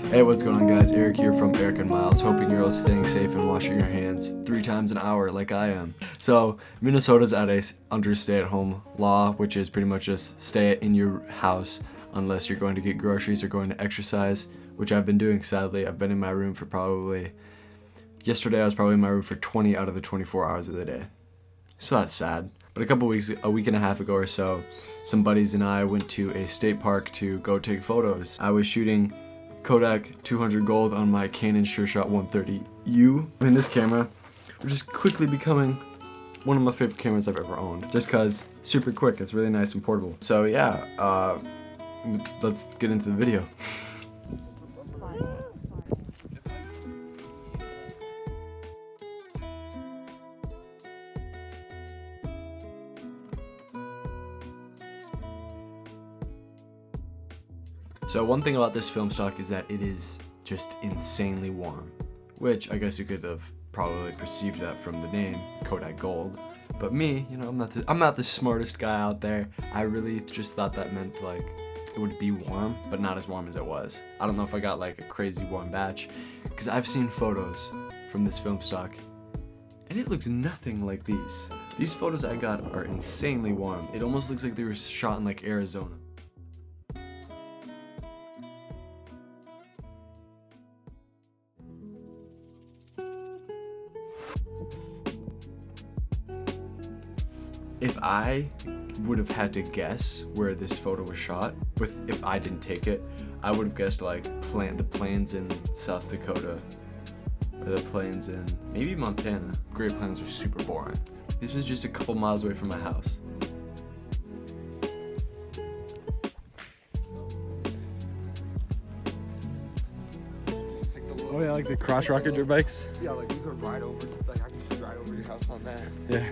Hey, what's going on, guys? Eric here from Eric and Myles. Hoping you're all staying safe and washing your hands 3 times an hour like I am. So, Minnesota's under stay-at-home law, which is pretty much just stay in your house unless you're going to get groceries or going to exercise, which I've been doing, sadly. I've been in my room for yesterday I was probably in my room for 20 out of the 24 hours of the day. So that's sad. But a week and a half ago or so, some buddies and I went to a state park to go take photos. I was shooting Kodak 200 Gold on my Canon SureShot 130U. I mean, this camera was just quickly becoming one of my favorite cameras I've ever owned. Just cause super quick, it's really nice and portable. So yeah, let's get into the video. So one thing about this film stock is that it is just insanely warm, which I guess you could have probably perceived that from the name, Kodak Gold. But me, you know, I'm not the smartest guy out there. I really just thought that meant like it would be warm, but not as warm as it was. I don't know if I got like a crazy warm batch, because I've seen photos from this film stock, and it looks nothing like these. These photos I got are insanely warm. It almost looks like they were shot in like Arizona. If I would have had to guess where this photo was shot, if I didn't take it, I would have guessed like the plains in South Dakota, or the plains in maybe Montana. Great Plains are super boring. This was just a couple miles away from my house. Oh yeah, like the cross rocket dirt bikes? Yeah, like you could ride over, like I could just ride over your house on that. Yeah.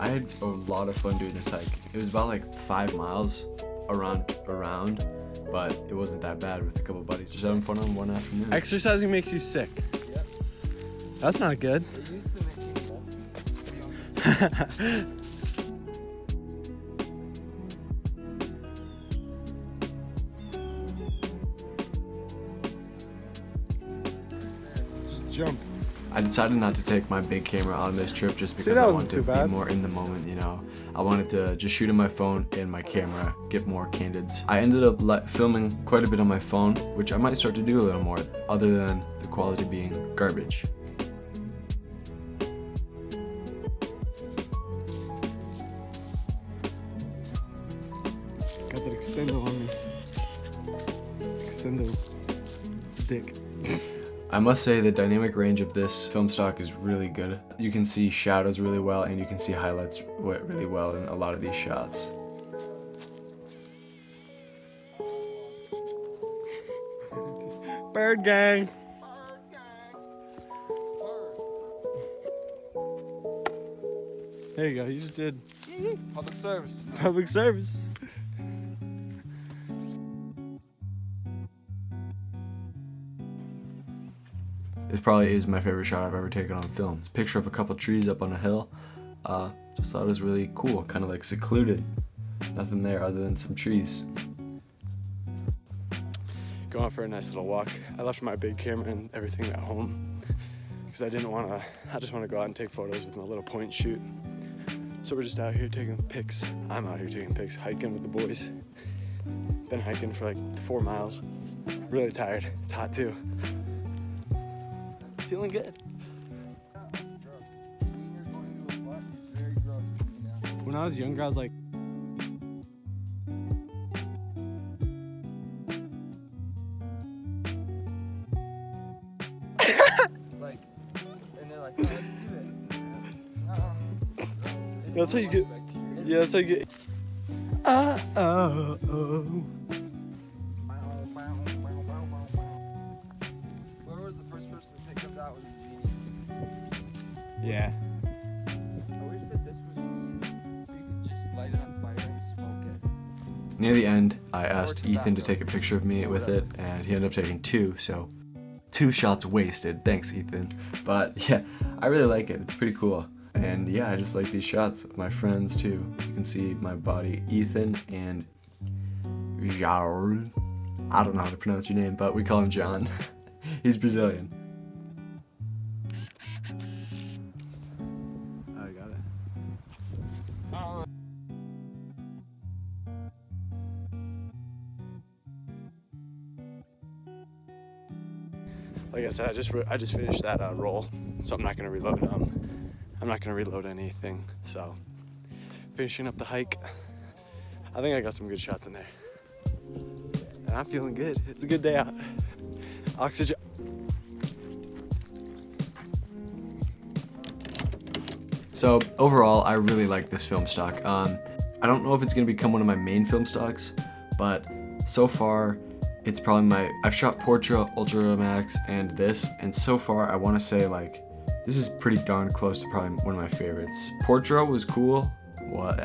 I had a lot of fun doing this hike. It was about like 5 miles around, but it wasn't that bad with a couple buddies. Just having fun on one afternoon. Exercising makes you sick. Yep. That's not good. It used to make you Just jump. I decided not to take my big camera on this trip just because that I wasn't wanted to too be bad. more in the moment, you know. I wanted to just shoot on my phone and my camera, get more candids. I ended up filming quite a bit on my phone, which I might start to do a little more, other than the quality being garbage. Got that extendo on me. Extendo dick. I must say the dynamic range of this film stock is really good. You can see shadows really well, and you can see highlights really well in a lot of these shots. Bird gang. There you go, you just did public service. public service. This probably is my favorite shot I've ever taken on film. It's a picture of a couple trees up on a hill. Just thought it was really cool, kind of like secluded. Nothing there other than some trees. Going for a nice little walk. I left my big camera and everything at home because I just want to go out and take photos with my little point shoot. So we're just out here taking pics. I'm out here taking pics, hiking with the boys. Been hiking for like 4 miles. Really tired. It's hot too. Feeling good. When I was younger, I was like, And they're like, how'd you do it? that's how you get. Yeah, that's how you get. Oh. Whoever was the first person to pick up that was a genius. Yeah. Near the end, I asked Ethan to take a picture of me with it, and he ended up taking 2, so 2 shots wasted. Thanks, Ethan. But yeah, I really like it. It's pretty cool. And yeah, I just like these shots with my friends too. You can see my buddy Ethan and Jair. I don't know how to pronounce your name, but we call him John. He's Brazilian. I got it. Like I said, I just finished that roll, so I'm not gonna reload. I'm not gonna reload anything. So finishing up the hike, I think I got some good shots in there, and I'm feeling good. It's a good day out. Oxygen. So overall, I really like this film stock. I don't know if it's gonna become one of my main film stocks, but so far, it's probably I've shot Portra, Ultra Max, and this, and so far I want to say like, this is pretty darn close to probably one of my favorites. Portra was cool. Well,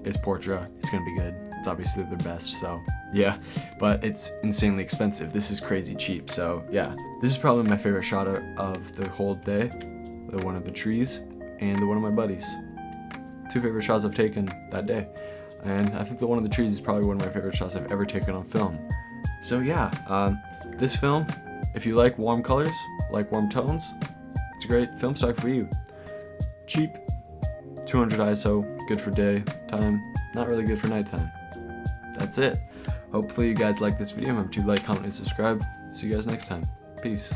it's Portra. It's gonna be good. It's obviously the best, so yeah. But it's insanely expensive. This is crazy cheap, so yeah. This is probably my favorite shot of the whole day. The one of the trees and the one of my buddies. 2 favorite shots I've taken that day. And I think the one of the trees is probably one of my favorite shots I've ever taken on film. So yeah, this film, if you like warm colors, like warm tones, it's a great film stock for you. Cheap, 200 ISO, good for daytime, not really good for nighttime. That's it. Hopefully you guys like this video. Remember to like, comment, and subscribe. See you guys next time. Peace.